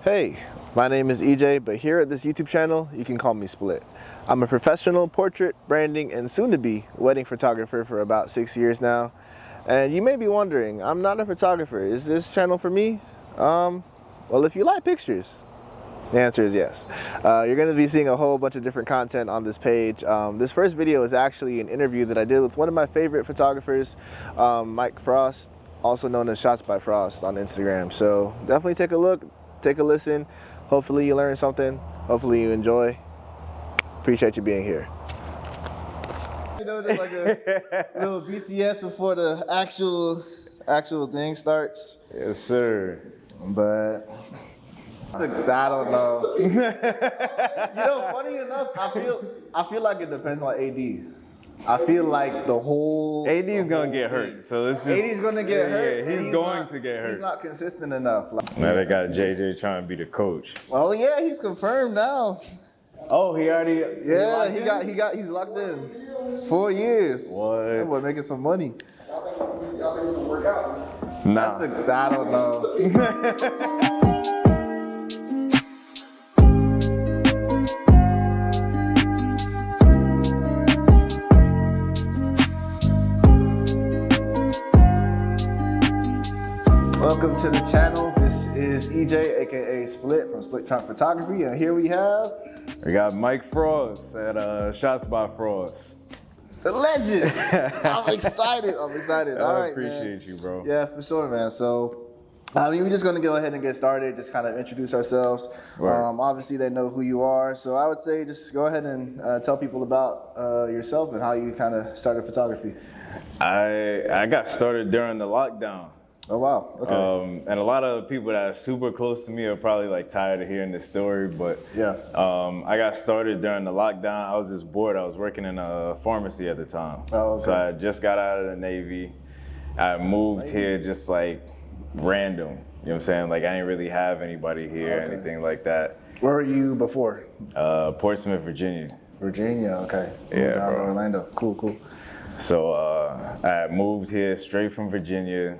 Hey, my name is EJ, but here at this YouTube channel, you can call me Split. I'm a professional portrait, branding, and soon-to-be wedding photographer for about 6 years now. And you may be wondering, I'm not a photographer. Is this channel for me? Well, if you like pictures, the answer is yes. You're going to be seeing a whole bunch of different content on this page. This first video is actually an interview that I did with one of my favorite photographers, Mike Frost, also known as ShotsbyFrost on Instagram. So definitely take a look. Take a listen. Hopefully you learn something. Hopefully you enjoy. Appreciate you being here. You know, just like a little BTS before the actual thing starts. Yes, sir. But I don't know. You know, funny enough, I feel like it depends on AD. I feel like the whole AD is gonna get hurt, so it's just AD's gonna get hurt. Yeah, he's going to get hurt. He's not consistent enough. Now they got JJ trying to be the coach. Oh yeah, he's confirmed now. Oh, he already. Yeah, he's locked in. 4 years. What? That boy making some money. Nah. I don't know. Welcome to the channel. This is EJ, aka Split from Splittrunkinc Photography, and here we got Mike Frost at ShotsbyFrost. the legend. I'm excited. All right, I appreciate you, bro. Yeah, for sure, man. So, we're just gonna go ahead and get started. Just kind of introduce ourselves. Right. Obviously, they know who you are. So, I would say just go ahead and tell people about yourself and how you kind of started photography. I got started during the lockdown. Oh wow. Okay. And a lot of people that are super close to me are probably like tired of hearing this story, but yeah. I got started during the lockdown. I was just bored. I was working in a pharmacy at the time. Oh, okay. So I just got out of the Navy. I moved here just like random. You know what I'm saying? Like I didn't really have anybody here, anything like that. Where were you before? Portsmouth, Virginia. Virginia. Okay. Yeah, down bro. to Orlando. Cool. So I moved here straight from Virginia.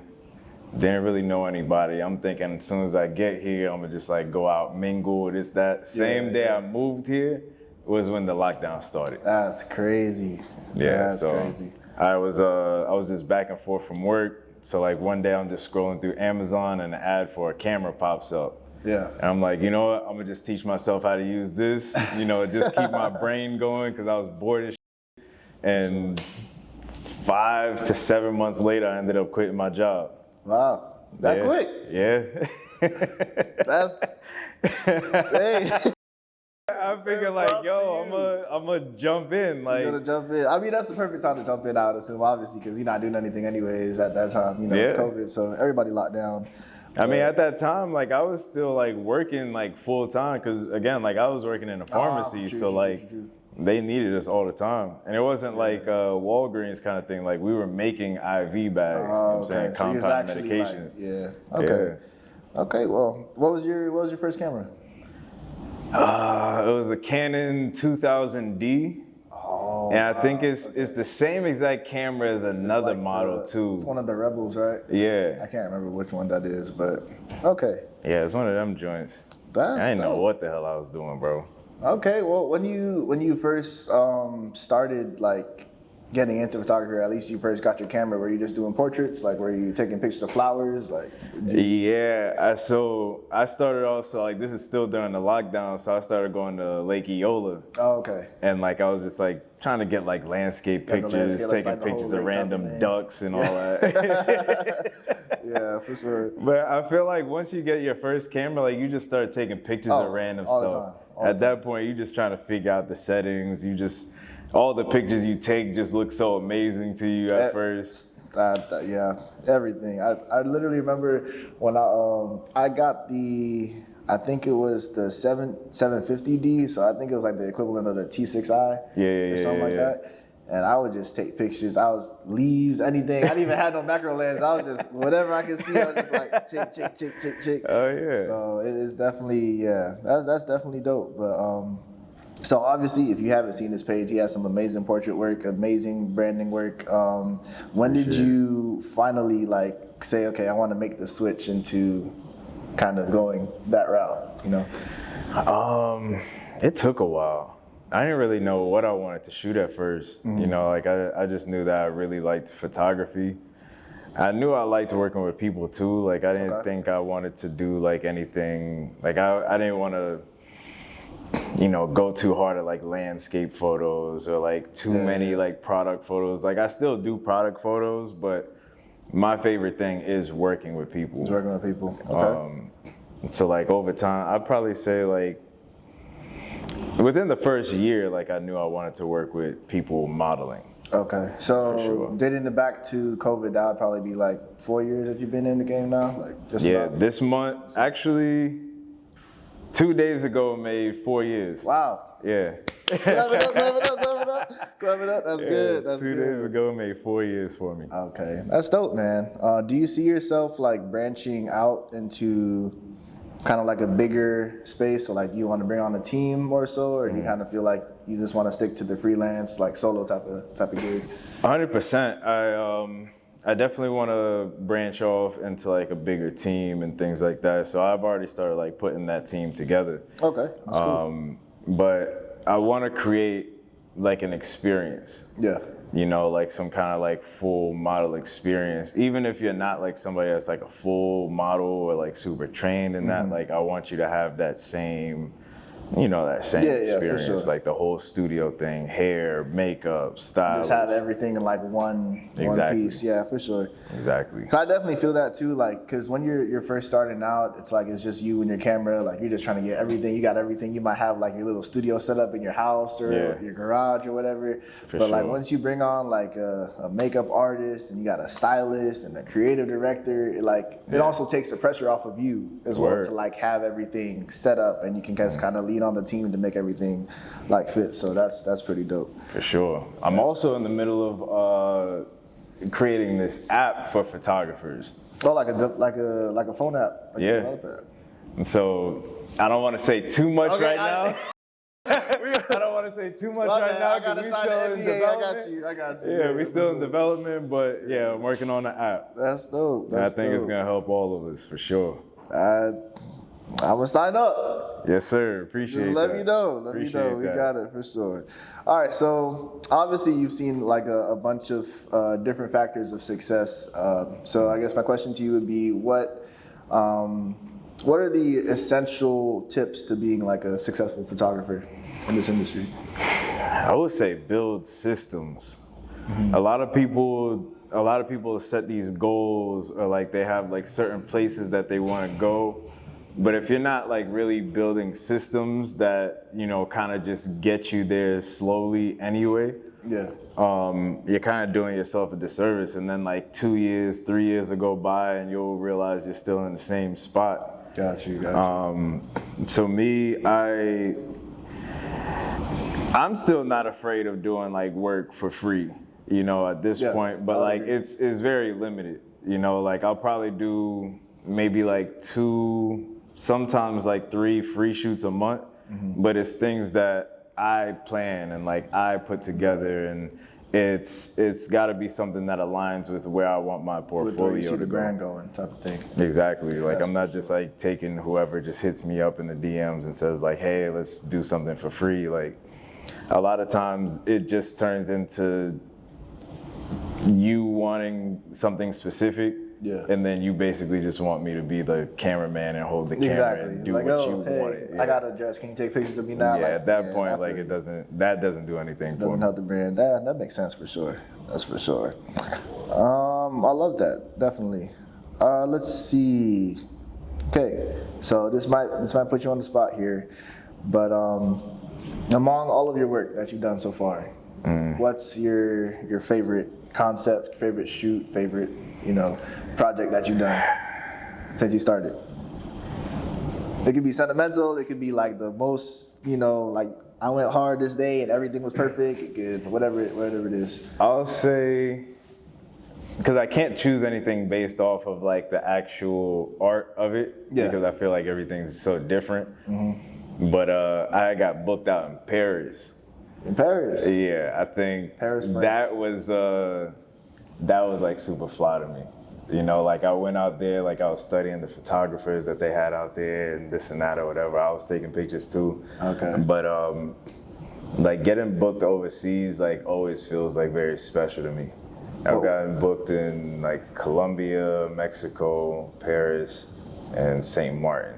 Didn't really know anybody. I'm thinking as soon as I get here, I'm gonna just like go out, mingle, this, that. Same day I moved here was when the lockdown started. That's crazy. Yeah, that's so crazy. I was just back and forth from work. So like one day I'm just scrolling through Amazon and an ad for a camera pops up. Yeah. And I'm like, you know what? I'm gonna just teach myself how to use this. You know, just keep my brain going because I was bored as shit. And 5 to 7 months later, I ended up quitting my job. Wow, that quick? Yeah. That's, hey. I figured like, yo, I'm gonna jump in. Like, You're gonna jump in. I mean, that's the perfect time to jump in, I would assume, obviously, because you're not doing anything anyways at that time. You know, it's COVID, so everybody locked down. I mean, at that time, like, I was still like working like full time, because again, like I was working in a pharmacy, true. They needed us all the time. And it wasn't like Walgreens kind of thing. Like we were making IV bags, you know what I'm saying, compound medications. Okay, well, what was your first camera? It was a Canon 2000D. Oh, and I think it's the same exact camera as another like model too. It's one of the Rebels, right? Yeah. I can't remember which one that is, but okay. Yeah, it's one of them joints. I didn't know what the hell I was doing, bro. Okay, well, when you first started like getting into photography, or at least you first got your camera, were you just doing portraits? Like, were you taking pictures of flowers? Like, yeah. So I started also like this is still during the lockdown, so I started going to Lake Eola. Oh, okay. And like I was just like trying to get like landscape pictures, taking pictures of random ducks and all that. Yeah, for sure. But I feel like once you get your first camera, like you just start taking pictures of random stuff. At that point, you're just trying to figure out the settings. All the pictures you take just look so amazing to you at first. Yeah, everything. I literally remember when I got I think it was the 750D, so I think it was like the equivalent of the T6i or something like that. And I would just take pictures. I was leaves, anything. I didn't even have no macro lens. I was just, whatever I could see, I was just like, chick. Oh, yeah. So it is definitely, that's definitely dope. But so obviously, if you haven't seen this page, he has some amazing portrait work, amazing branding work. When did you finally like say, okay, I want to make the switch into kind of going that route, you know? It took a while. I didn't really know what I wanted to shoot at first. You know, like I just knew that I really liked photography. I knew I liked working with people too. Like I didn't think I wanted to do like anything, like I didn't want to, you know, go too hard at like landscape photos or like too many like product photos. Like I still do product photos, but my favorite thing is working with people. It's working with people, okay. So like over time, I'd probably say like, within the first year, like I knew I wanted to work with people modeling. Okay, so dating it back to COVID, that would probably be like 4 years that you've been in the game now? Like just about? This month, actually, 2 days ago made 4 years. Wow. Yeah. Clap it up, clap it up, clap it up. Clap it up, that's good, that's 2 good. days ago made 4 years for me. Okay, that's dope, man. Do you see yourself like branching out into kind of like a bigger space? So like, do you want to bring on a team more so, or do you kind of feel like you just want to stick to the freelance, like solo type of gig? 100%. I definitely want to branch off into like a bigger team and things like that. So I've already started like putting that team together. Okay, that's cool. But I want to create like an experience. Yeah. You know, like some kind of like full model experience. Even if you're not like somebody that's like a full model or like super trained in that, like I want you to have that same, you know, that same experience. For sure. Like the whole studio thing, hair, makeup, style. Just have everything in like one piece. Yeah, for sure. Exactly. So I definitely feel that too, like, cause when you're first starting out, it's like, it's just you and your camera, like you're just trying to get everything, you got everything. You might have like your little studio set up in your house or your garage or whatever. But like once you bring on like a makeup artist and you got a stylist and a creative director, it also takes the pressure off of you as well to like have everything set up, and you can just kind of lean on the team to make everything like fit. So that's pretty dope. For sure. I'm also in the middle of creating this app for photographers. Oh, like a phone app. Like a developer app. And so I don't want to say too much right now. I don't want to say too much right now because we're still in development. I got you. Yeah, we're still in development, but yeah, I'm working on the app. That's dope. I think it's gonna help all of us for sure. I'm gonna sign up. Yes, sir. Appreciate it. Just let me know. Let me know. We got it for sure. All right. So obviously you've seen like a bunch of different factors of success. So I guess my question to you would be, what are the essential tips to being like a successful photographer in this industry? I would say build systems. A lot of people set these goals, or like they have like certain places that they want to go. But if you're not like really building systems that, you know, kind of just get you there slowly anyway, you're kind of doing yourself a disservice. And then like 2 years, 3 years will go by and you'll realize you're still in the same spot. Got you. So me, I'm still not afraid of doing like work for free, you know, at this point, but like it's very limited, you know, like I'll probably do maybe like 2, sometimes like 3 free shoots a month, but it's things that I plan and like I put together, and it's got to be something that aligns with where I want my portfolio to go. Where you see the brand going, type of thing. Exactly. Like I'm not just like taking whoever just hits me up in the DMs and says like, hey, let's do something for free. Like a lot of times it just turns into you wanting something specific. And then you basically just want me to be the cameraman and hold the camera and do like, what you wanted. I got a dress. Can you take pictures of me now? Yeah, at that point, like that doesn't do anything for me. Doesn't help the brand. That makes sense for sure. That's for sure. I love that. Definitely. Let's see. Okay, so this might put you on the spot here, but among all of your work that you've done so far, what's your favorite concept, favorite shoot, favorite, you know, project that you've done since you started? It could be sentimental, it could be like the most, you know, like I went hard this day and everything was perfect, it could, whatever it is. I'll say, because I can't choose anything based off of like the actual art of it, because I feel like everything's so different. But I got booked out in Paris. In Paris? Yeah, I think Paris, France. that was like super fly to me. You know, like I went out there, like I was studying the photographers that they had out there and this and that or whatever. I was taking pictures too. Okay. But like getting booked overseas like always feels like very special to me. I've gotten booked in like Colombia, Mexico, Paris, and St. Martin.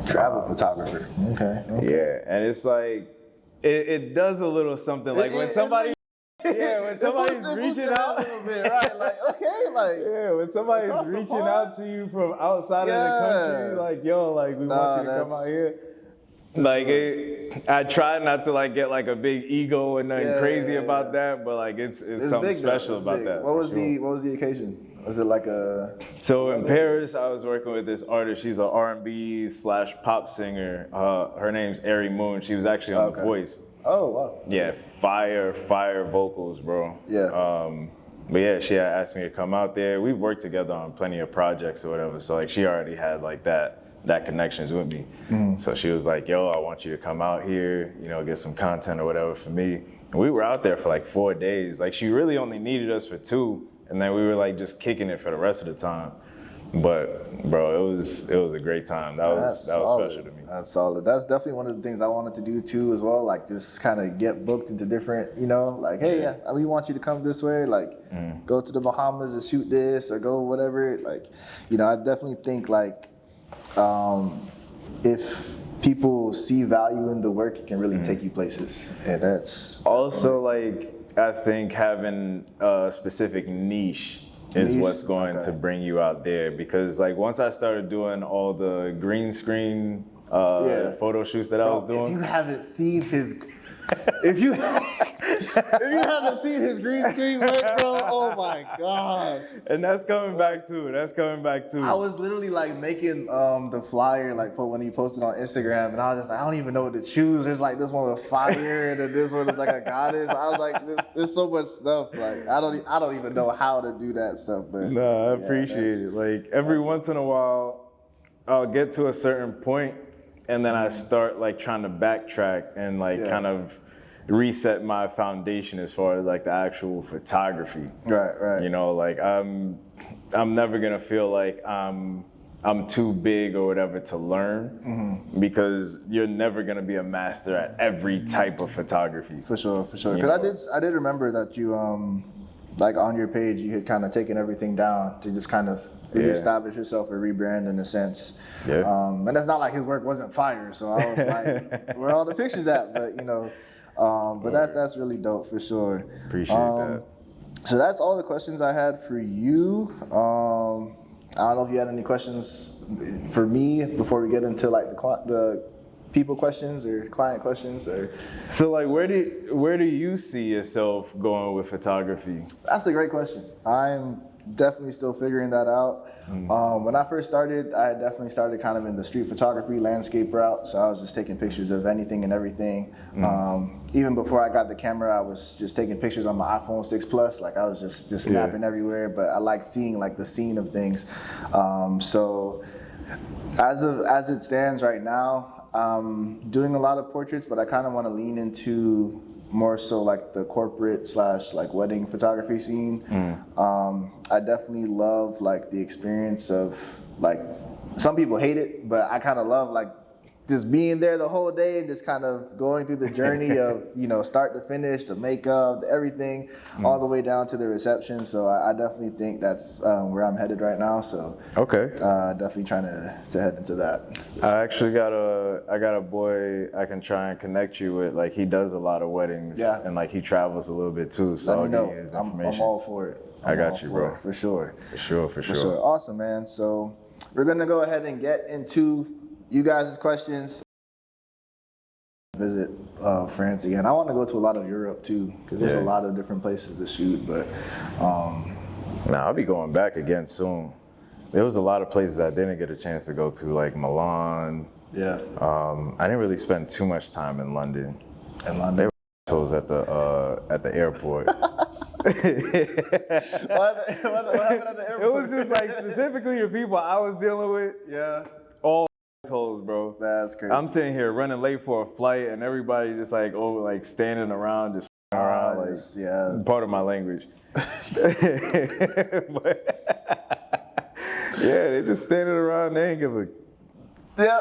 Travel photographer. Okay. Yeah, and it's like, it does a little something like when somebody, when somebody's reaching out. A little bit, right? Like, okay, like. Yeah, when somebody's reaching out to you from outside of the country, like, yo, like, we want you to come out here. Like, I try not to like get like a big ego and nothing crazy about that, but like it's something special about that. What was the occasion? Was it like a? So in Paris, I was working with this artist. She's an R&B / pop singer. Her name's Ari Moon. She was actually on The Voice. Oh wow. Yeah, fire vocals, bro. Yeah. But yeah, she had asked me to come out there. We've worked together on plenty of projects or whatever. So like she already had like that connections with me. So she was like, yo, I want you to come out here, you know, get some content or whatever for me. And we were out there for like 4 days. Like she really only needed us for 2. And then we were like just kicking it for the rest of the time. But bro, it was a great time. That was special to me. That's solid. That's definitely one of the things I wanted to do too as well. Like just kind of get booked into different, you know, like, hey, we want you to come this way. Like go to the Bahamas and shoot this or go whatever. Like, you know, I definitely think like if people see value in the work, it can really take you places. And that's also like, I think having a specific niche is what's going to bring you out there, because like once I started doing all the green screen photo shoots that I was doing. If you haven't seen his if you haven't seen his green screen work, bro, oh my gosh. And that's coming back too. I was literally like making the flyer like when he posted on Instagram, and I was just like, I don't even know what to choose. There's like this one with fire, and then this one is like a goddess. I was like, there's so much stuff. Like I don't even know how to do that stuff. But no, I appreciate it. Like every once in a while, I'll get to a certain point, and then I start like trying to backtrack and like kind of reset my foundation as far as like the actual photography. Right. You know, like I'm never gonna feel like I'm too big or whatever to learn, because you're never gonna be a master at every type of photography. For sure. Because I did remember that you like on your page you had kind of taken everything down to just kind of reestablish yourself or rebrand in a sense. And it's not like his work wasn't fire, so I was like, where are all the pictures at? But you know, but that's really dope for sure. Appreciate that. So that's all the questions I had for you. I don't know if you had any questions for me before we get into like the people questions or client questions or. So like where do you see yourself going with photography? That's a great question. I'm definitely still figuring that out. When I first started, I definitely started kind of in the street photography landscape route. So I was just taking pictures of anything and everything. Even before I got the camera, I was just taking pictures on my iPhone 6 Plus. Like I was just snapping everywhere, but I like seeing like the scene of things. So as it stands right now, I'm doing a lot of portraits, but I kind of want to lean into more so like the corporate / like wedding photography scene. I definitely love like the experience of like, some people hate it, but I kind of love like just being there the whole day and just kind of going through the journey of, you know, start to finish, the makeup, everything, all the way down to the reception. So I definitely think that's where I'm headed right now. So definitely trying to head into that. I actually got a boy I can try and connect you with. Like he does a lot of weddings, and like he travels a little bit too. So let me know. I'm all for it. I got you, bro. For sure. For sure. Awesome, man. So we're gonna go ahead and get into you guys' questions. Visit France again. I want to go to a lot of Europe too, because there's a lot of different places to shoot. But I'll be going back again soon. There was a lot of places I didn't get a chance to go to, like Milan. I didn't really spend too much time in London. They were assholes at the airport. what happened at the airport? It was just like specifically the people I was dealing with. All assholes, bro. That's crazy. I'm sitting here running late for a flight, and everybody just like standing around, just around. Like, part of my language. Yeah, they just standing around. They ain't give a. Yeah.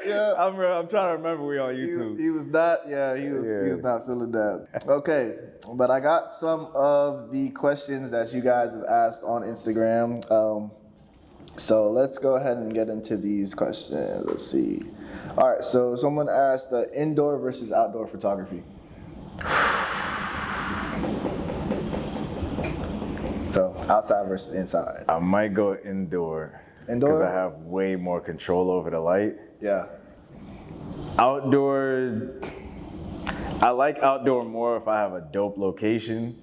yeah. I'm trying to remember we on YouTube. He was not. Yeah, he was not feeling that. Okay, but I got some of the questions that you guys have asked on Instagram. So let's go ahead and get into these questions. Let's see. All right. So someone asked indoor versus outdoor photography. So outside versus inside. I might go indoor. Indoor? Because I have way more control over the light. Yeah. Outdoor, I like outdoor more if I have a dope location.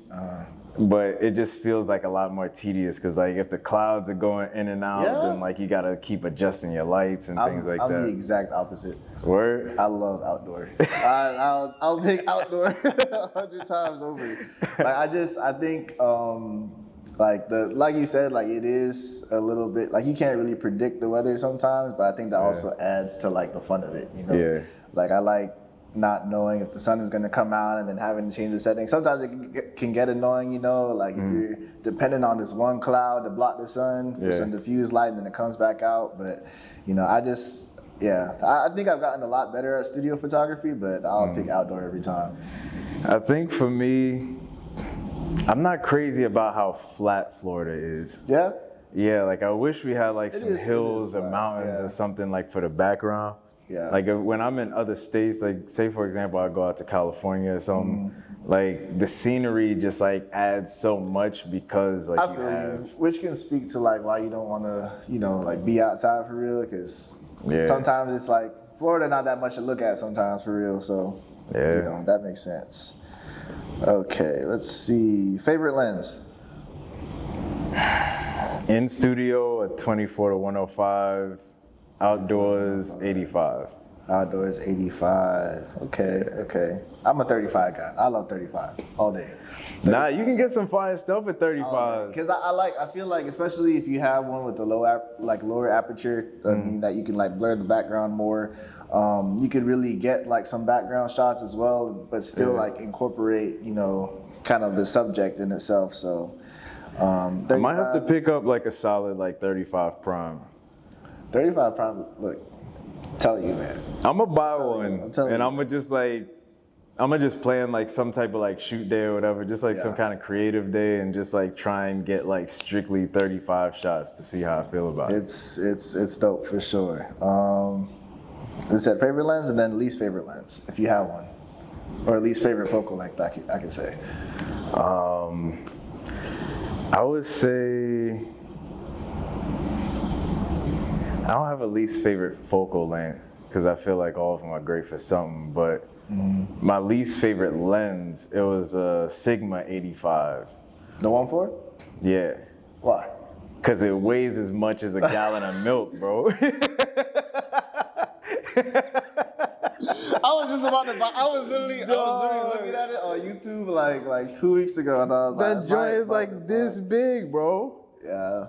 But it just feels like a lot more tedious because like if the clouds are going in and out, then like you gotta keep adjusting your lights and things like that. I'm the exact opposite. Word? I love outdoor. I'll take outdoor 100 times over. Like I think like you said, like it is a little bit like you can't really predict the weather sometimes, but I think that also adds to like the fun of it, you know? Yeah. Like I like not knowing if the sun is going to come out and then having to change the setting. Sometimes it can get annoying, you know, like if you're dependent on this one cloud to block the sun for some diffused light and then it comes back out. But, you know, I think I've gotten a lot better at studio photography, but I'll pick outdoor every time. I think for me, I'm not crazy about how flat Florida is. Yeah? Yeah, like I wish we had like some hills or mountains or something like for the background. Yeah. Like when I'm in other states, like say for example, I go out to California or something, like the scenery just like adds so much because like I feel you, which can speak to like why you don't want to, you know, like be outside for real, because sometimes it's like Florida not that much to look at sometimes for real, so you know, that makes sense. Okay, let's see. Favorite lens? In studio, a 24-105. Outdoors, 85. Outdoors, 85. Okay. I'm a 35 guy. I love 35 all day. 35. Nah, you can get some fire stuff at 35. Because I feel like, especially if you have one with the lower aperture, meaning that you can like blur the background more, you could really get like some background shots as well, but still like incorporate, you know, kind of the subject in itself. So, I might have to pick up like a solid like 35 prime. 35 prime, look, I'm telling you, man. I'm gonna buy one, and I'm gonna just plan like some type of like shoot day or whatever, just like some kind of creative day, and just like try and get like strictly 35 shots to see how I feel about it. It's dope for sure. It said favorite lens and then least favorite lens, if you have one, or least favorite focal length, I could say. I would say. I don't have a least favorite focal length because I feel like all of them are great for something, but my least favorite lens, it was a Sigma 85. The 1.4? Yeah. Why? Because it weighs as much as a gallon of milk, bro. I was literally looking at it on YouTube like 2 weeks ago, and I was like, that joint is like this big, bro. Yeah.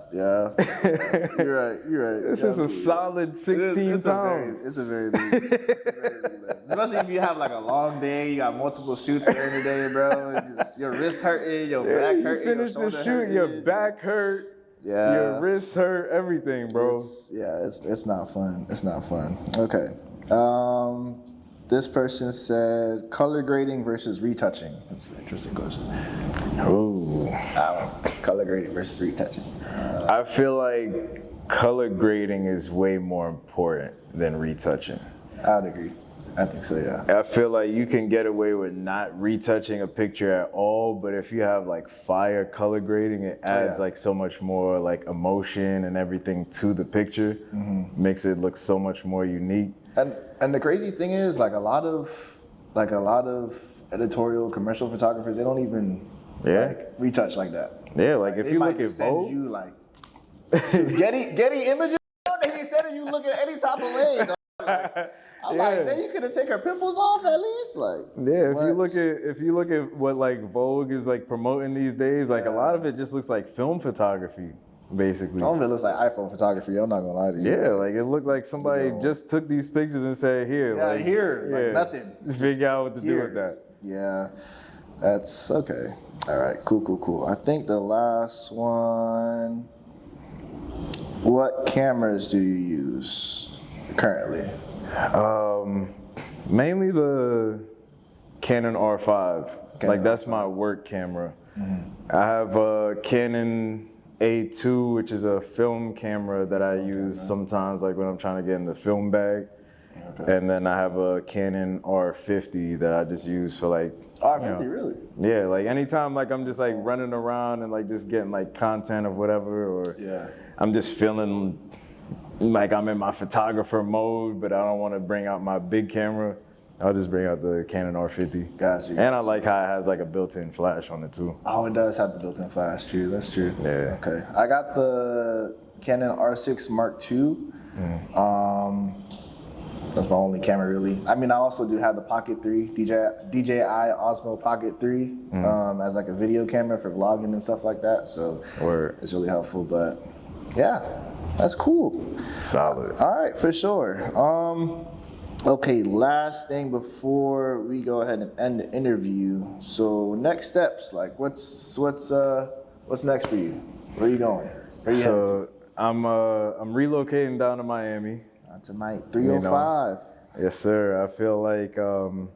You're right. It's just a solid 16 pounds. It's a very big lens. Especially if you have like a long day, you got multiple shoots during the day, bro. Your wrist hurting, your back hurting, your shoulder hurting. Your back hurt. Yeah. Your wrist hurt, everything, bro. It's not fun. It's not fun. Okay. This person said color grading versus retouching. That's an interesting question. Ooh. Color grading versus retouching. I feel like color grading is way more important than retouching. I would agree. I think so, yeah. I feel like you can get away with not retouching a picture at all, but if you have like fire color grading, it adds like so much more like emotion and everything to the picture, makes it look so much more unique. And the crazy thing is, like a lot of editorial commercial photographers, they don't even like retouch like that. Yeah, like if you look at Vogue, you like Getty images, they be sending you look at any type of way. I'm like, then you could have taken her pimples off at least, like. Yeah, if you look at what like Vogue is like promoting these days, like a lot of it just looks like film photography, basically. Some of it looks like iPhone photography. I'm not gonna lie to you. Yeah, like it looked like somebody just took these pictures and said, here, like nothing. Figure out what to do with that. Yeah. That's okay. All right, cool. I think the last one, what cameras do you use currently? Mainly the Canon R5. Like that's my work camera. I have a Canon A2, which is a film camera that I use sometimes, like when I'm trying to get in the film bag. And then I have a Canon R50 that I just use for like R50, really? Yeah, like anytime like I'm just like running around and like just getting like content of whatever, or I'm just feeling like I'm in my photographer mode, but I don't want to bring out my big camera. I'll just bring out the Canon R50. Gotcha. And I like how it has like a built-in flash on it too. Oh, it does have the built-in flash, true. That's true. Yeah. Okay. I got the Canon R6 Mark II. That's my only camera, really. I mean, I also do have the Pocket 3, DJI Osmo Pocket 3, as like a video camera for vlogging and stuff like that. So it's really helpful. But yeah, that's cool. Solid. All right, for sure. Okay, last thing before we go ahead and end the interview. So next steps, like what's next for you? Where are you going? Where are you headed to? I'm relocating down to Miami. Tonight, 305. Yes, sir. I feel like I'm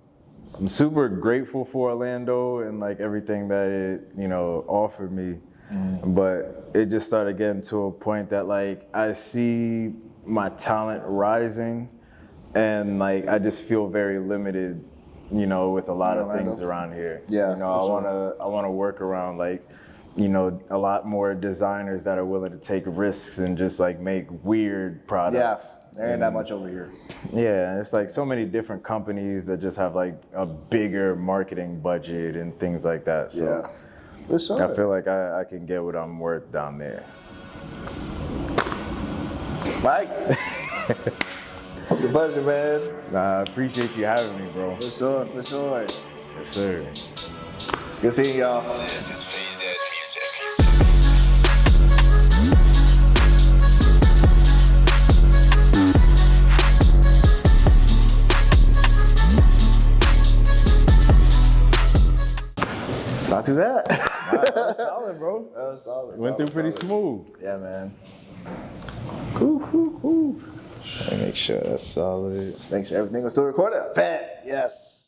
super grateful for Orlando and like everything that it, offered me. But it just started getting to a point that like I see my talent rising, and like I just feel very limited, with a lot of things around here. Yeah, I wanna work around like, a lot more designers that are willing to take risks and just like make weird products. Yeah. There ain't that much over here. Yeah, and it's like so many different companies that just have like a bigger marketing budget and things like that. So yeah, for sure. I feel like I can get what I'm worth down there. Mike, it's a pleasure, man. Nah, I appreciate you having me, bro. For sure. Yes, sir. Good seeing y'all. This is PZ Music. It's not too bad. That was solid, bro. That was solid. Went through pretty smooth. Yeah, man. Cool. Let me make sure that's solid. Just make sure everything was still recorded. Fat. Yes.